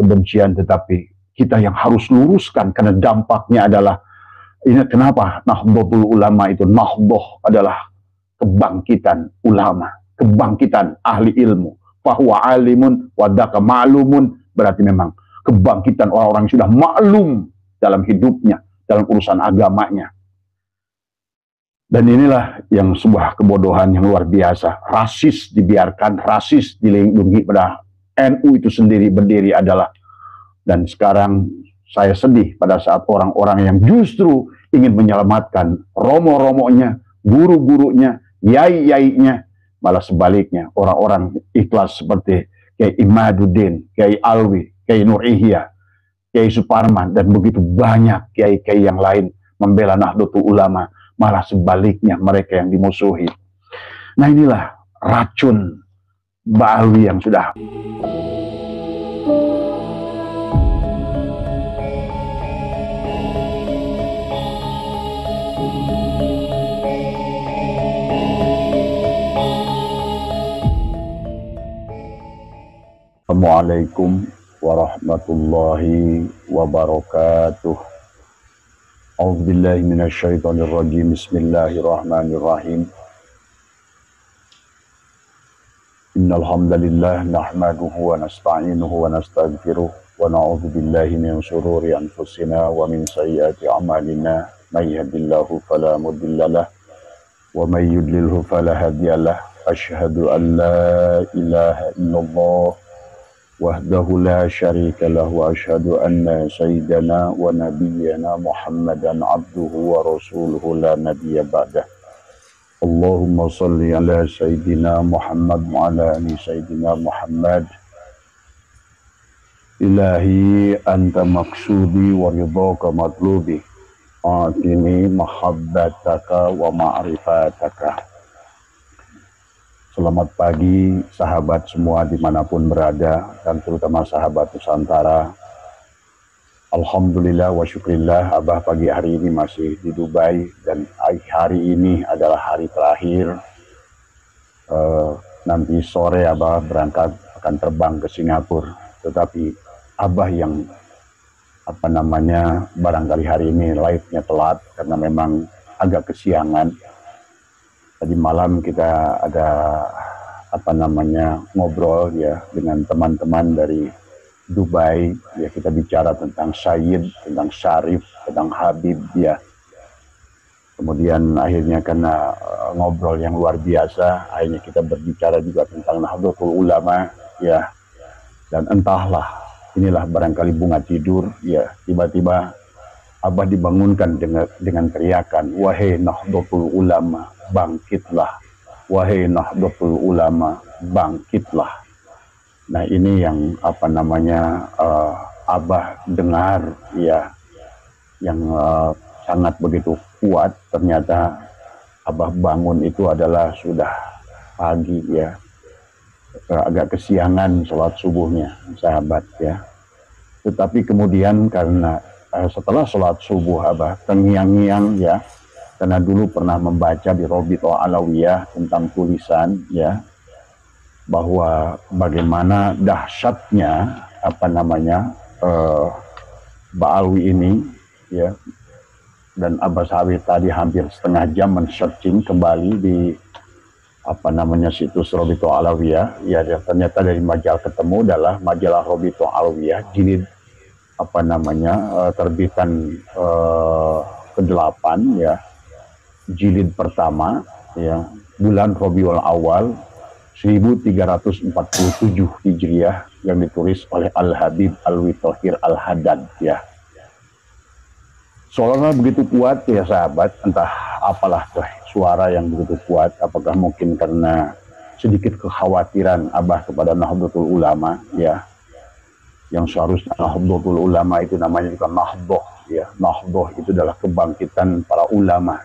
kebencian, tetapi kita yang harus luruskan karena dampaknya adalah ini kenapa Nahdlatul Ulama itu, Nahdlah adalah kebangkitan ulama, kebangkitan ahli ilmu. Fahuwa alimun wadaka ma'lumun, berarti memang kebangkitan orang-orang yang sudah maklum dalam hidupnya, dalam urusan agamanya. Dan inilah yang sebuah kebodohan yang luar biasa. Rasis dibiarkan, rasis dilindungi, pada NU itu sendiri berdiri adalah. Dan sekarang saya sedih pada saat orang-orang yang justru ingin menyelamatkan romo-romonya, guru-gurunya, yai-yainya, malah sebaliknya orang-orang ikhlas seperti Kiai Imaduddin, Kiai Alwi, Kiai Nur Ihya, Kiai Suparman, dan begitu banyak kiai-kiai yang lain membela Nahdlatul Ulama, malah sebaliknya mereka yang dimusuhi. Nah, inilah racun Ba'alwi yang sudah. Assalamualaikum warahmatullahi wabarakatuh. A'udzubillahi minasyaitonirrajim. Bismillahirrahmanirrahim. Innal hamdalillah nahmaduhu wa nasta'inuhu wa nastaghfiruh wa na'udzu billahi min shururi anfusina wa min sayyiati a'malina. May yahdihillahu fala mudhillalah wa may yudlilhu fala hadiyalah. Asyhadu an la ilaha illallah wahdahu la syarika lahu wa asyhadu anna sayyidana wa nabiyyana Muhammadan abduhu wa rasuluhu la nabiyya ba'dah. Allahumma salli ala sayyidina Muhammad wa ala ali sayyidina Muhammad. Ilahi anta maksudi wa ridhaka matlubi, atini mahabbataka wa ma'rifataka. Selamat pagi sahabat semua dimanapun berada, dan terutama sahabat Nusantara. Alhamdulillah wa syukrillah, Abah pagi hari ini masih di Dubai, dan hari ini adalah hari terakhir. Nanti sore Abah berangkat akan terbang ke Singapura, tetapi Abah yang barangkali hari ini live-nya telat karena memang agak kesiangan. Tadi malam kita ada ngobrol ya dengan teman-teman dari Dubai, ya kita bicara tentang Sayyid, tentang Syarif, tentang Habib ya. Kemudian akhirnya karena ngobrol yang luar biasa, akhirnya kita berbicara juga tentang Nahdlatul Ulama ya. Dan entahlah, inilah barangkali bunga tidur ya, tiba-tiba Abah dibangunkan dengan teriakan, wahai Nahdlatul Ulama, bangkitlah. Wahai Nahdlatul Ulama, bangkitlah. Nah, ini yang Abah dengar ya, yang sangat begitu kuat. Ternyata Abah bangun itu adalah sudah pagi ya, agak kesiangan sholat subuhnya sahabat ya. Tetapi kemudian karena setelah sholat subuh Abah terngiang-ngiang ya, karena dulu pernah membaca di Robitoh Alawiyah tentang tulisan ya, bahwa bagaimana dahsyatnya Ba'alwi ini ya. Dan Abah Sawit tadi hampir setengah jam men-searching kembali di situs Robitoh Alawiyah ya, ternyata dari majalah ketemu adalah majalah Robitoh Alawiyah jilid terbitan ke-8 ya, jilid pertama ya, bulan Rabiul Awal 1347 Hijriah, yang ditulis oleh Al-Habib Alwi Thohir Al-Haddad ya. Suaranya begitu kuat ya sahabat, entah apalah tuh suara yang begitu kuat, apakah mungkin karena sedikit kekhawatiran Abah kepada Nahdlatul Ulama ya, yang seharusnya Nahdlatul Ulama itu namanya bukan Nahdlah ya. Nahdlah itu adalah kebangkitan para ulama.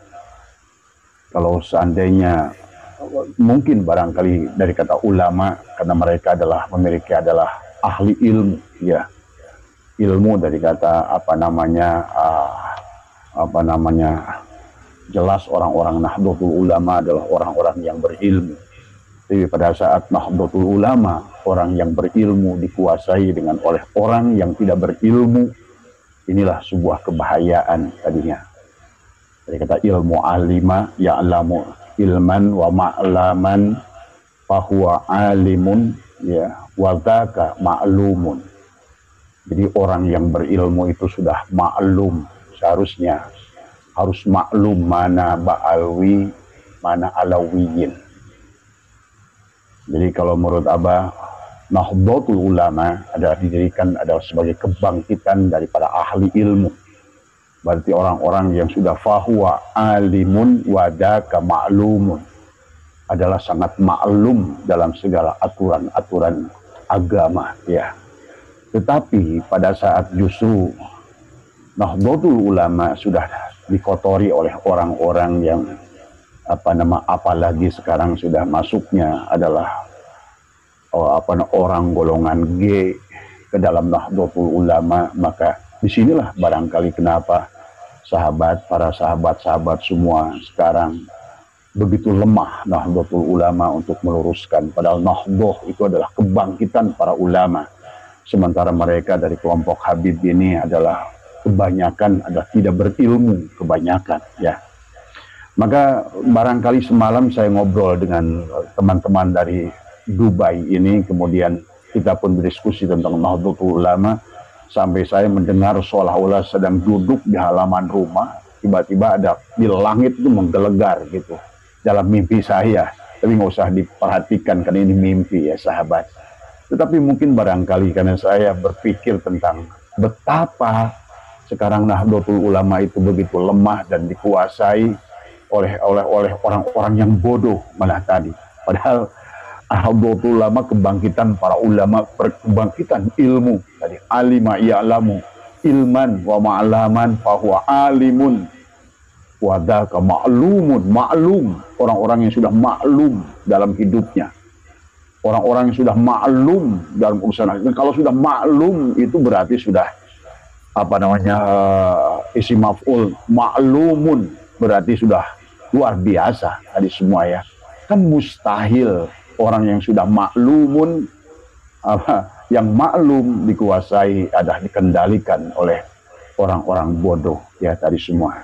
Kalau seandainya mungkin barangkali dari kata ulama, karena mereka memiliki ahli ilmu ya. Ilmu dari kata jelas orang-orang Nahdlatul Ulama adalah orang-orang yang berilmu. Jadi pada saat Nahdlatul Ulama orang yang berilmu dikuasai dengan oleh orang yang tidak berilmu, inilah sebuah kebahayaan tadinya. Jadi kata ilmu alima ya'lamu ilman wa ma'laman fahuwa alimun ya wa dzaka ma'lumun. Jadi orang yang berilmu itu sudah maklum, seharusnya harus maklum mana ba'alwi, mana alawiyin. Jadi kalau menurut Abah, Nahdlatul Ulama adalah didirikan adalah sebagai kebangkitan daripada ahli ilmu. Berarti orang-orang yang sudah fahuwa alimun wadaka ma'lumun, adalah sangat maklum dalam segala aturan-aturan agama ya. Tetapi pada saat justru Nahdlatul Ulama sudah dikotori oleh orang-orang yang apalagi sekarang sudah masuknya adalah orang golongan G ke dalam Nahdlatul Ulama, maka disinilah barangkali kenapa para sahabat-sahabat semua sekarang begitu lemah Nahdlatul Ulama untuk meluruskan. Padahal Nahdlatul itu adalah kebangkitan para ulama. Sementara mereka dari kelompok Habib ini adalah kebanyakan adalah tidak berilmu, kebanyakan ya. Maka barangkali semalam saya ngobrol dengan teman-teman dari Dubai ini, kemudian kita pun berdiskusi tentang Nahdlatul Ulama, sampai saya mendengar seolah-olah sedang duduk di halaman rumah, tiba-tiba ada di langit itu menggelegar gitu dalam mimpi saya. Tapi nggak usah diperhatikan karena ini mimpi ya sahabat. Tetapi mungkin barangkali karena saya berpikir tentang betapa sekarang Nahdlatul Ulama itu begitu lemah dan dikuasai oleh orang-orang yang bodoh malah tadi. Padahal Nahdlatul Ulama kebangkitan para ulama, kebangkitan ilmu tadi. Alima ya'lamu ilman wa ma'laman fahuwa alimun wa dzaka ma'lumun. Maklum, orang-orang yang sudah maklum dalam hidupnya, orang-orang yang sudah maklum dalam urusan. Dan kalau sudah maklum itu berarti sudah isi maf'ul ma'lumun, berarti sudah luar biasa tadi semua ya. Kan mustahil orang yang sudah maklumun, yang maklum dikuasai, adalah dikendalikan oleh orang-orang bodoh ya tadi semua.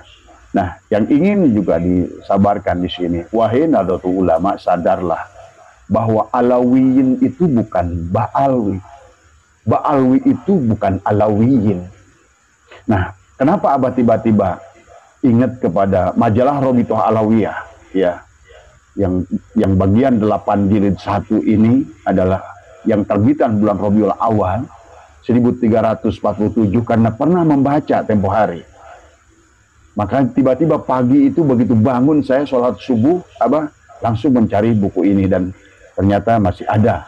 Nah, yang ingin juga disabarkan di sini, wahai Nahdlatul Ulama, sadarlah bahwa Alawiyin itu bukan Ba'alwi. Ba'alwi itu bukan Alawiyin. Nah, kenapa Abah tiba-tiba ingat kepada majalah Rabithah Alawiyah ya, yang bagian 8 jilid 1 ini adalah yang terbitan bulan Rabiul Awal 1347, karena pernah membaca tempo hari. Maka tiba-tiba pagi itu begitu bangun saya sholat subuh, Abah langsung mencari buku ini dan ternyata masih ada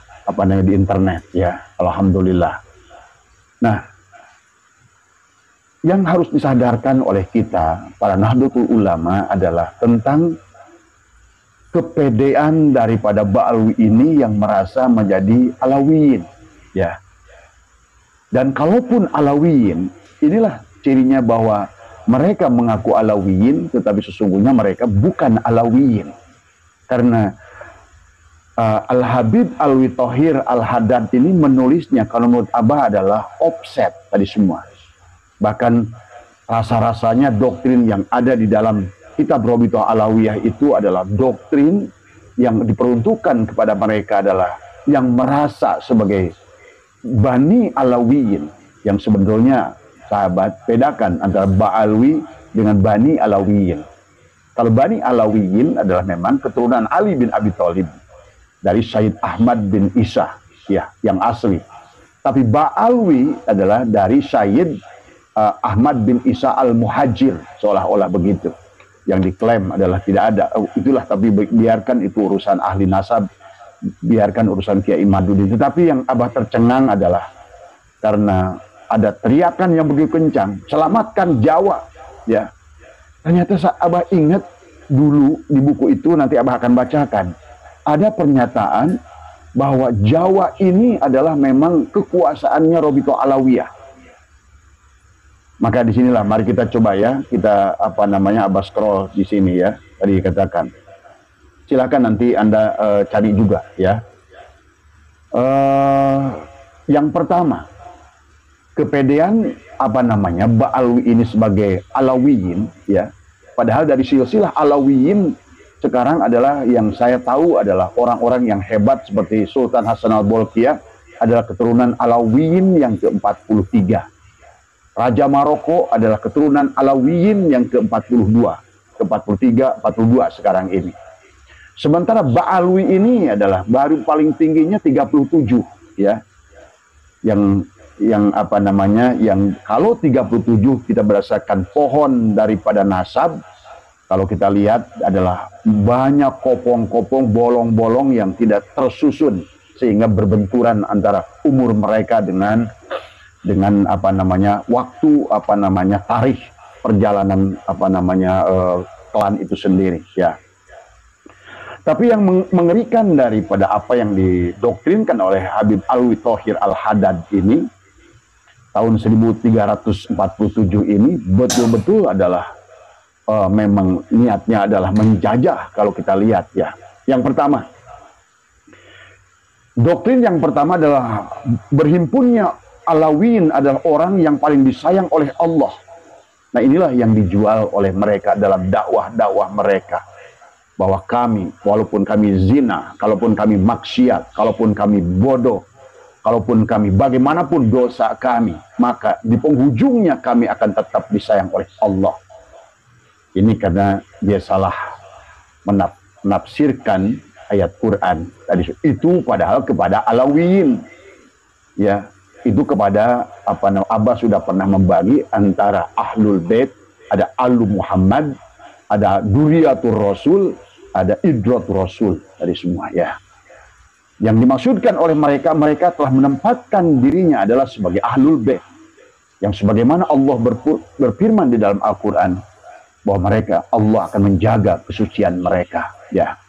di internet ya, alhamdulillah. Nah, yang harus disadarkan oleh kita para Nahdlatul Ulama adalah tentang kepedean daripada Ba'alwi ini yang merasa menjadi Alawiyin ya. Dan kalaupun Alawiyin, inilah cirinya bahwa mereka mengaku Alawiyin tetapi sesungguhnya mereka bukan Alawiyin. Karena Al-Habib Alwi Thohir Al-Haddad ini menulisnya kalau menurut Abah adalah offset tadi semua. Bahkan rasa-rasanya doktrin yang ada di dalam kitab Rabithah Alawiyah itu adalah doktrin yang diperuntukkan kepada mereka adalah yang merasa sebagai Bani Alawiyin, yang sebetulnya sahabat bedakan antara Ba'alwi dengan Bani Alawiyin. Kalau Bani Alawiyin adalah memang keturunan Ali bin Abi Thalib dari Sayyid Ahmad bin Isa ya, yang asli. Tapi Ba'alwi adalah dari Sayyid Ahmad bin Isa al-Muhajir, seolah-olah begitu. Yang diklaim adalah tidak ada. Itulah, tapi biarkan itu urusan ahli nasab, biarkan urusan Kiai Imaduddin. Tetapi yang Abah tercengang adalah karena ada teriakan yang begitu kencang, selamatkan Jawa ya. Ternyata Abah ingat dulu di buku itu, nanti Abah akan bacakan, ada pernyataan bahwa Jawa ini adalah memang kekuasaannya Rabithah Alawiyah. Maka disinilah mari kita coba ya, kita Abah scroll di sini ya, tadi dikatakan. Silakan nanti Anda cari juga ya. Yang pertama, kepedean Ba'alwi ini sebagai Alawiyin, ya. Padahal dari silsilah Alawiyin sekarang adalah yang saya tahu adalah orang-orang yang hebat seperti Sultan Hasan al-Bolkiah adalah keturunan Alawiyin yang ke-43. Raja Maroko adalah keturunan Alawiyin yang ke-42, ke-43, 42 sekarang ini. Sementara Ba'alwi ini adalah baru paling tingginya 37, ya. Yang kalau 37 kita berdasarkan pohon daripada nasab, kalau kita lihat adalah banyak kopong-kopong, bolong-bolong yang tidak tersusun sehingga berbenturan antara umur mereka dengan waktu tarikh perjalanan klan itu sendiri, ya. Tapi yang mengerikan daripada apa yang didoktrinkan oleh Habib Alwi Thohir Al-Haddad ini tahun 1347 ini betul-betul adalah memang niatnya adalah menjajah. Kalau kita lihat, ya, yang pertama, doktrin yang pertama adalah berhimpunnya Alawiyin adalah orang yang paling disayang oleh Allah. Nah, inilah yang dijual oleh mereka dalam dakwah-dakwah mereka. Bahwa kami, walaupun kami zina, kalaupun kami maksiat, kalaupun kami bodoh, kalaupun kami bagaimanapun dosa kami, maka di penghujungnya kami akan tetap disayang oleh Allah. Ini karena dia salah menafsirkan ayat Quran tadi itu, padahal kepada Alawiyin, ya, itu kepada Abbas sudah pernah membagi antara Ahlul Bait, ada Alu Muhammad, ada Duriyatul Rasul, ada Idratul Rasul, dari semua, ya. Yang dimaksudkan oleh mereka telah menempatkan dirinya adalah sebagai Ahlul Bait, yang sebagaimana Allah berfirman di dalam Al-Quran bahwa Allah akan menjaga kesucian mereka, ya.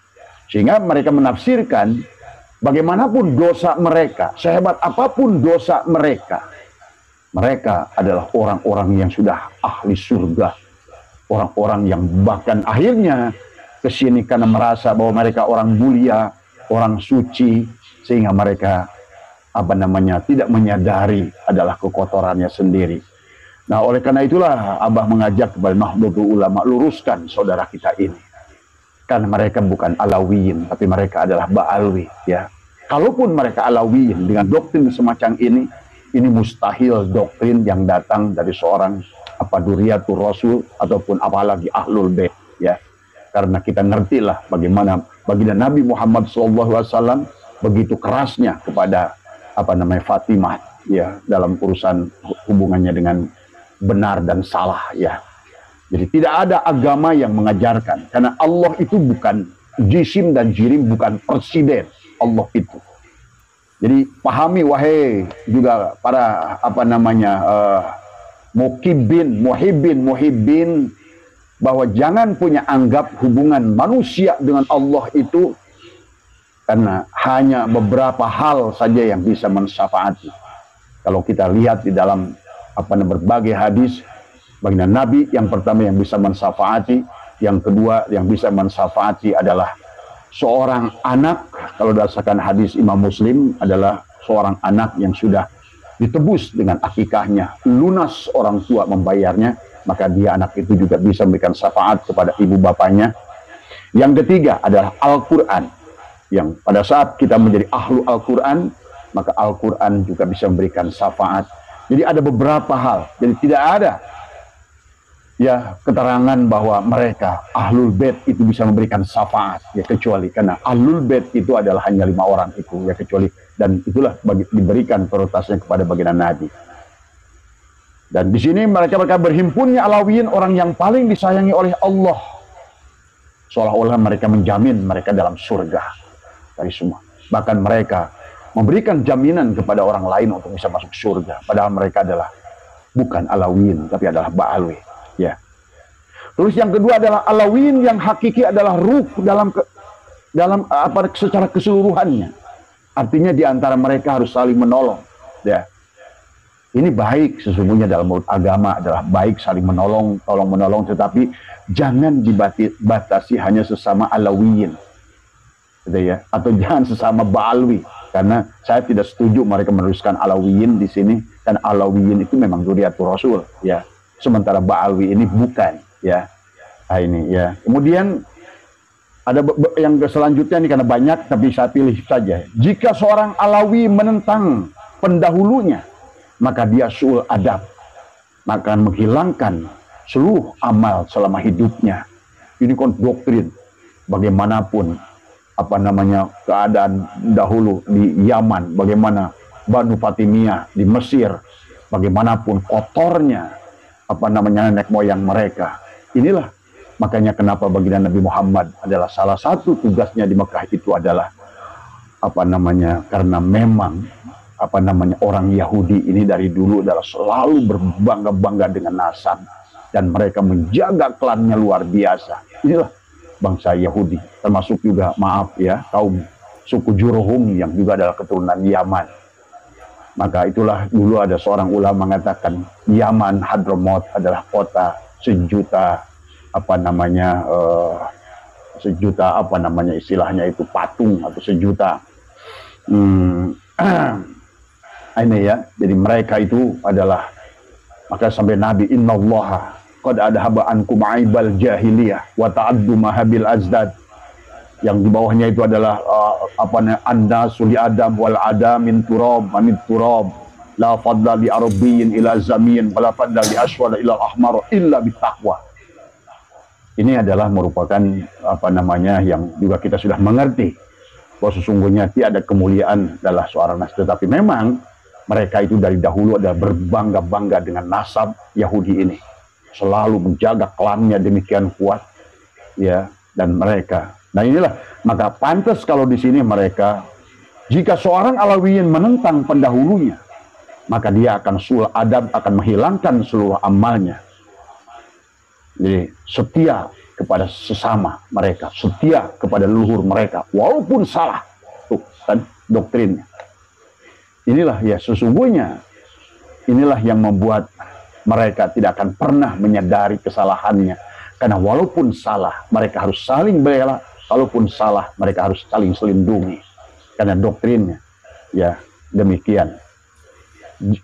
Sehingga mereka menafsirkan bagaimanapun dosa mereka, sehebat apapun dosa mereka, mereka adalah orang-orang yang sudah ahli surga, orang-orang yang bahkan akhirnya kesini karena merasa bahwa mereka orang mulia, orang suci, sehingga mereka tidak menyadari adalah kekotorannya sendiri. Nah, oleh karena itulah Abah mengajak kepada Nahdlatul Ulama, luruskan saudara kita ini, karena mereka bukan Alawiyin, tapi mereka adalah Ba'alwi, ya. Kalaupun mereka Alawiyin dengan doktrin semacam ini mustahil doktrin yang datang dari seorang Duriyatul Rasul ataupun apalagi Ahlul Bait, ya. Karena kita ngertilah bagaimana baginda Nabi Muhammad SAW begitu kerasnya kepada Fatimah, ya, dalam urusan hubungannya dengan benar dan salah, ya. Jadi tidak ada agama yang mengajarkan, karena Allah itu bukan jisim dan jirim, bukan presiden Allah itu. Jadi pahami wahai juga para muhibbin, bahwa jangan punya anggap hubungan manusia dengan Allah itu karena hanya beberapa hal saja yang bisa mensyafaati. Kalau kita lihat di dalam berbagai hadis, baginda Nabi yang pertama yang bisa mensyafaati, yang kedua yang bisa mensyafaati adalah seorang anak. Kalau berdasarkan hadis Imam Muslim adalah seorang anak yang sudah ditebus dengan akikahnya, lunas orang tua membayarnya, maka dia anak itu juga bisa memberikan syafaat kepada ibu bapaknya. Yang ketiga adalah Al-Quran, yang pada saat kita menjadi ahlu Al-Quran, maka Al-Quran juga bisa memberikan syafaat. Jadi ada beberapa hal, jadi tidak ada ya keterangan bahwa mereka Ahlul Bait itu bisa memberikan syafaat, ya, kecuali karena Ahlul Bait itu adalah hanya 5 orang itu, ya, kecuali, dan itulah diberikan prioritasnya kepada baginda Nabi. Dan di sini mereka berhimpunnya Alawiyin, orang yang paling disayangi oleh Allah, seolah-olah mereka menjamin mereka dalam surga dari semua. Bahkan mereka memberikan jaminan kepada orang lain untuk bisa masuk surga, padahal mereka adalah bukan Alawiyin tapi adalah Ba'alwi, ya. Terus yang kedua adalah Alawiyin yang hakiki adalah ruh dalam secara keseluruhannya. Artinya di antara mereka harus saling menolong, ya. Ini baik sesungguhnya dalam menurut agama adalah baik saling menolong, tolong menolong, tetapi jangan dibatasi hanya sesama Alawiyin, gitu ya, atau jangan sesama Ba'alwi. Karena saya tidak setuju mereka meneruskan Alawiyin di sini, dan Alawiyin itu memang Dzurriyyatur Rasul, ya. Sementara Ba'alwi ini bukan, ya. Nah, ini ya. Kemudian ada yang selanjutnya ini karena banyak, tapi saya pilih saja. Jika seorang Alawi menentang pendahulunya, maka dia su'ul adab, maka akan menghilangkan seluruh amal selama hidupnya. Ini kan doktrin bagaimanapun keadaan dahulu di Yaman, bagaimana Banu Fatimiyah di Mesir, bagaimanapun kotornya nenek moyang mereka. Inilah makanya kenapa baginda Nabi Muhammad adalah salah satu tugasnya di Mekah itu adalah karena memang orang Yahudi ini dari dulu adalah selalu berbangga-bangga dengan nasab, dan mereka menjaga klannya luar biasa. Inilah bangsa Yahudi, termasuk juga kaum suku Jurhum yang juga adalah keturunan Yaman. Maka itulah dulu ada seorang ulama mengatakan Yaman Hadramaut adalah kota sejuta istilahnya itu patung, atau sejuta ini ya. Jadi mereka itu adalah, maka sampai Nabi innallaha qad adhaba ankum aibal jahiliyah wa ta'addu mahabil azdad, yang di bawahnya itu adalah annasu li adam wal adam min turab min turab la fadla li arabiyyin ila zamin wala fadla li aswad ila ahmar illa bitaqwa. Ini adalah merupakan yang juga kita sudah mengerti bahwa sesungguhnya tiada kemuliaan adalah seorang nas, tetapi memang mereka itu dari dahulu adalah berbangga-bangga dengan nasab Yahudi ini, selalu menjaga klannya demikian kuat, ya. Dan mereka, nah inilah maka pantas kalau di sini mereka, jika seorang Alawiyin menentang pendahulunya, maka dia akan su'ul adab, akan menghilangkan seluruh amalnya. Jadi setia kepada sesama mereka, setia kepada leluhur mereka walaupun salah. Tuh kan doktrinnya. Inilah ya sesungguhnya, inilah yang membuat mereka tidak akan pernah menyadari kesalahannya. Karena walaupun salah, mereka harus saling bela. Walaupun salah, mereka harus saling selindungi. Karena doktrinnya, ya demikian.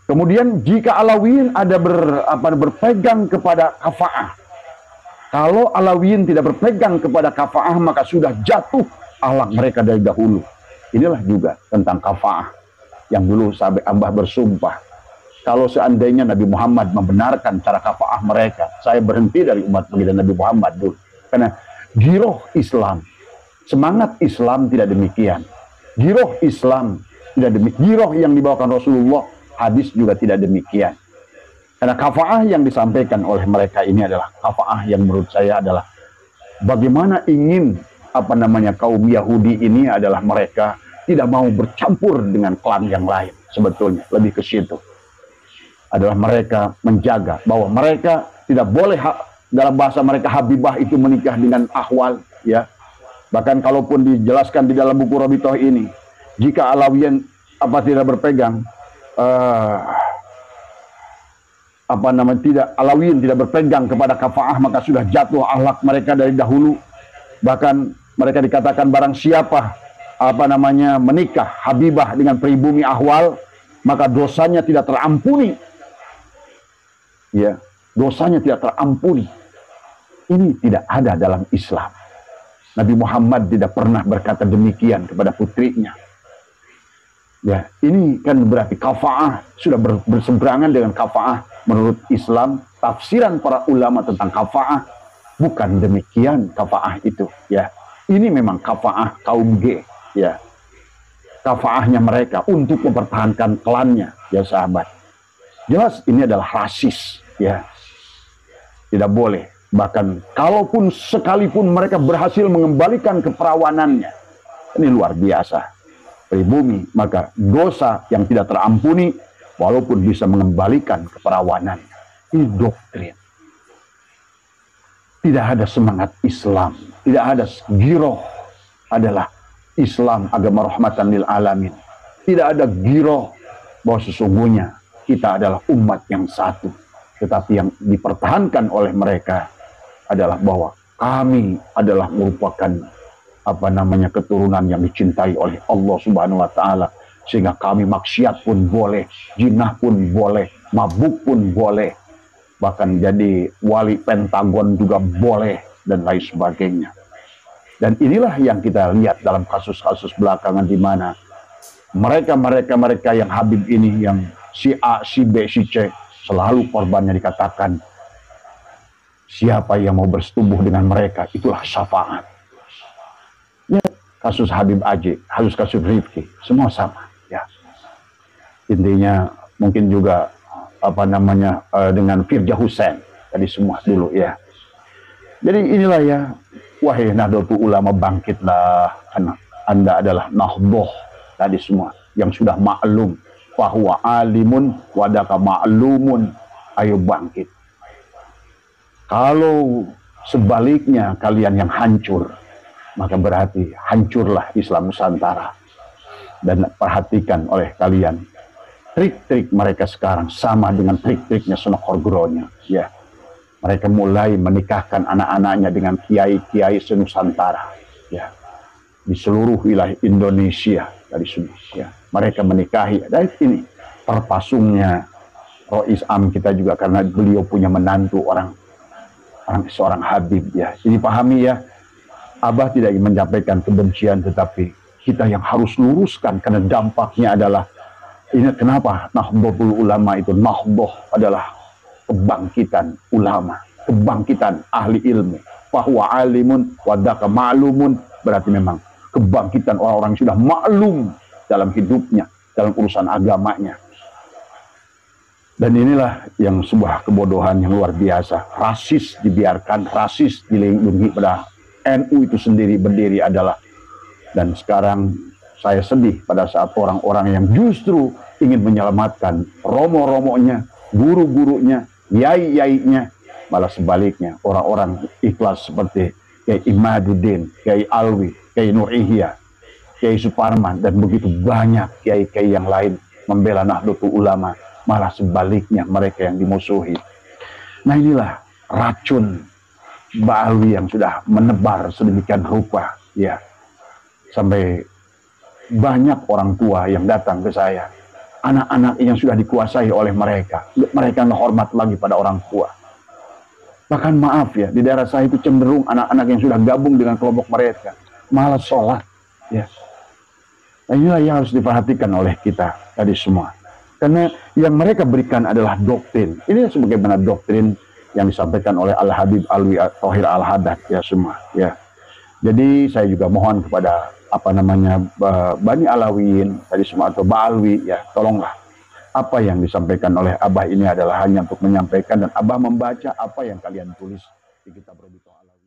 Kemudian jika Alawiyin ada berpegang kepada kafa'ah. Kalau Alawiyin tidak berpegang kepada kafa'ah, maka sudah jatuh akhlak mereka dari dahulu. Inilah juga tentang kafa'ah. Yang dulu sahabat Ambah bersumpah, kalau seandainya Nabi Muhammad membenarkan cara kafa'ah mereka, saya berhenti dari umat baginda Nabi Muhammad dulu. Karena giroh Islam, semangat Islam tidak demikian. Giroh Islam tidak demikian. Giroh yang dibawakan Rasulullah, hadis juga tidak demikian. Karena kafa'ah yang disampaikan oleh mereka ini adalah kafa'ah yang menurut saya adalah bagaimana ingin kaum Yahudi ini adalah mereka tidak mau bercampur dengan klan yang lain. Sebetulnya lebih ke situ. Adalah mereka menjaga bahwa mereka tidak boleh, dalam bahasa mereka Habibah itu menikah dengan Ahwal, ya. Bahkan kalaupun dijelaskan di dalam buku Rabithah ini, jika Alawiyin tidak berpegang Alawiyin tidak berpegang kepada kafa'ah, maka sudah jatuh akhlak mereka dari dahulu. Bahkan mereka dikatakan barang siapa menikah Habibah dengan pribumi Ahwal, maka dosanya tidak terampuni. Ya, dosanya tidak terampuni. Ini tidak ada dalam Islam. Nabi Muhammad tidak pernah berkata demikian kepada putrinya. Ya, ini kan berarti kafa'ah sudah berseberangan dengan kafa'ah menurut Islam. Tafsiran para ulama tentang kafa'ah bukan demikian kafa'ah itu. Ya, ini memang kafa'ah kaum G. Ya, kafa'ahnya mereka untuk mempertahankan klannya, ya sahabat. Jelas ini adalah rasis, ya. Tidak boleh. Bahkan kalaupun sekalipun mereka berhasil mengembalikan keperawanannya, ini luar biasa. Pribumi, maka dosa yang tidak terampuni walaupun bisa mengembalikan keperawanan. Ini doktrin. Tidak ada semangat Islam, tidak ada giroh adalah Islam agama rahmatan lil alamin. Tidak ada giroh bahwa sesungguhnya kita adalah umat yang satu. Tetapi yang dipertahankan oleh mereka adalah bahwa kami adalah merupakan keturunan yang dicintai oleh Allah Subhanahu wa taala. sehingga kami maksiat pun boleh, jinah pun boleh, mabuk pun boleh, bahkan jadi wali Pentagon juga boleh, dan lain sebagainya. Dan inilah yang kita lihat dalam kasus-kasus belakangan, di mana mereka yang Habib ini, yang si A, si B, si C, selalu korbannya dikatakan, siapa yang mau bersetubuh dengan mereka, itulah syafaat. Ya, kasus Habib Aji, kasus Rifki, semua sama. Ya, intinya mungkin juga dengan Firja Hussein tadi semua dulu ya. Jadi inilah ya, wahai Nahdlatul Ulama, bangkitlah, Anda adalah Nahdlatul tadi semua yang sudah maklum bahwa alimun wadaka ma'lumun, ayo bangkit. Kalau sebaliknya kalian yang hancur, maka berarti hancurlah Islam Nusantara. Dan perhatikan oleh kalian, trik-trik mereka sekarang sama dengan trik-triknya Sonokorgronya. Ya, mereka mulai menikahkan anak-anaknya dengan kiai-kiai senusantara. Ya, di seluruh wilayah Indonesia dari sini. Ya, mereka menikahi. Dan ini terpasungnya Rois Am kita juga, karena beliau punya menantu seorang Habib. Ya, jadi pahami ya, Abah tidak ingin menyampaikan kebencian, tetapi kita yang harus luruskan, karena dampaknya adalah ini. Kenapa Nahdlatul Ulama itu, Nahdlatul adalah kebangkitan ulama, kebangkitan ahli ilmu. Bahwa alimun wadaka ma'lumun, berarti memang kebangkitan orang-orang yang sudah maklum dalam hidupnya, dalam urusan agamanya. Dan inilah yang sebuah kebodohan yang luar biasa. Rasis dibiarkan, rasis dilindungi, pada NU itu sendiri berdiri adalah. Dan sekarang saya sedih pada saat orang-orang yang justru ingin menyelamatkan romo-romonya, guru-gurunya, yai-yainya, malah sebaliknya orang-orang ikhlas seperti Kiai Imaduddin, Kiai Alwi, Kiai Nur Ihya, Kiai Suparman, dan begitu banyak kiai-kiai yang lain membela Nahdlatul Ulama, malah sebaliknya mereka yang dimusuhi. Nah, inilah racun Ba'alwi yang sudah menebar sedemikian rupa, ya, sampai banyak orang tua yang datang ke saya, anak-anak yang sudah dikuasai oleh mereka nggak hormat lagi pada orang tua. Bahkan maaf ya, di daerah saya itu cenderung anak-anak yang sudah gabung dengan kelompok mereka malah sholat, ya. Nah, inilah yang harus diperhatikan oleh kita tadi semua, karena yang mereka berikan adalah doktrin. Ini sebagaimana doktrin yang disampaikan oleh Al-Habib Alwi Thohir Al-Haddad, ya semua, ya. Jadi saya juga mohon kepada Bani Alawin tadi semua, atau Ba'alwi, ya, tolonglah, apa yang disampaikan oleh Abah ini adalah hanya untuk menyampaikan, dan Abah membaca apa yang kalian tulis di kitab Robiqah Alawi.